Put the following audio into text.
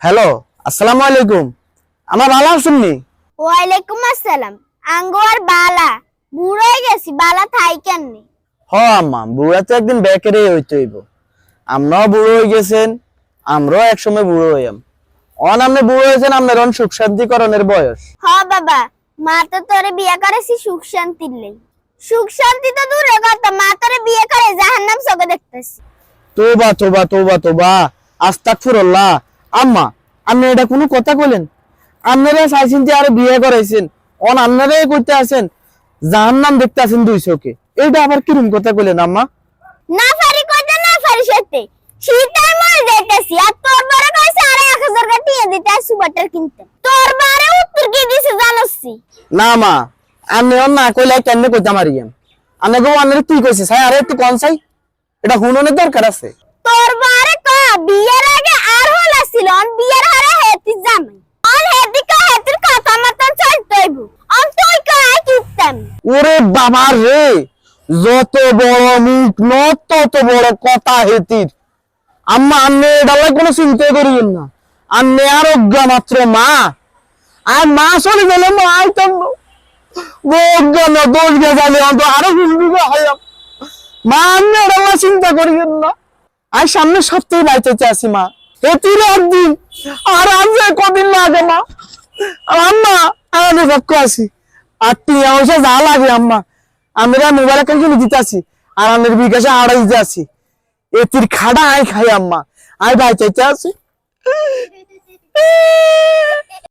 Hello, আসসালামু আলাইকুম। আমার ভালো আছেন নি? ওয়ালাইকুম আসসালাম। আঙ্গো আর বালা বুড়ো হয়ে গেছি, বালা থাই কেননি? আম্মা, বুড়া তো একদিন বেকারে হইতে হইব। আমরাও বুড়ো হয়ে গেছেন, আমরাও একসময় বুড়ো হইয়াম। আপনি বুড়ো হয়েছেন, আপনার সুখ শান্তিকরণের বয়স। বাবা, মা তো তোরে বিয়ে করেছি সুখ শান্তির লাই। সুখ শান্তি তো দূরে কথা, মা তোরে বিয়ে করে জাহান্নাম চোখে দেখতেছি। তোবা তোবা তোবা তোবা, আস্তাগফিরুল্লাহ। আম্মা, আপনি এটা কোনো কথা কইলেন? আপনারা চাইছেন যে আরে বিয়ে করাইছেন, আপনারাই কইতে আছেন জাহান্নাম দেখতে আছেন দুই চোখে। এইটা আবার কিরকম কথা কইলেন আম্মা? না পারি কইতে, না পারি সত্যি। শীতের মরে যাইতেছি, আর তোর বারে কইছে আরে 1000 টাকা টিয়া দিতে আসু বাটার কিনতে। তোর বারে উত্তর কি দিছে জানোসি? না মা, আমি না কইলে কেমনে কইতে মারিয়াম। আমি গো আনের কি কইছে ছাই, আরে একটু কোন চাই, এটা হুননের দরকার আছে। তোর বারে কা বিয়ের আগে আর হলা ছিল, অন বিয়ের হারে হেতি জামাই। অন হেতি কা হেতির কথা মতন চলতে হইব। অন তুই কা কিতাম। ওরে বাবা রে, যত বড় মুখ নত তত বড় কথা হেতির। আম্মা, আপনি এটালে কোনো চিন্তা করিবেন না। আপনি আরোগ্য মাত্র মা, আর মা চলে গেলে মা আইতাম বজ্ঞান দোষ গেছালে অন্ত আরো হিন্দিকে হইয়াম। মা, আপনি এটালে চিন্তা করিবেন না। আর সামনে সপ্তাহে বাইতে আছি মা, এতির একদিন আর আজ কদিন লাগে মা। আম্মা, আমি পক্ষ আছি, আর টিয়া পয়সা যা লাগে আম্মা আমরা মোবাইল কিনে দিতে আছি, আর আমাদের বিকাশে আড়াই দিতে আছি। এতির খাড়া আই খাই আম্মা, আই বাইতে আছি।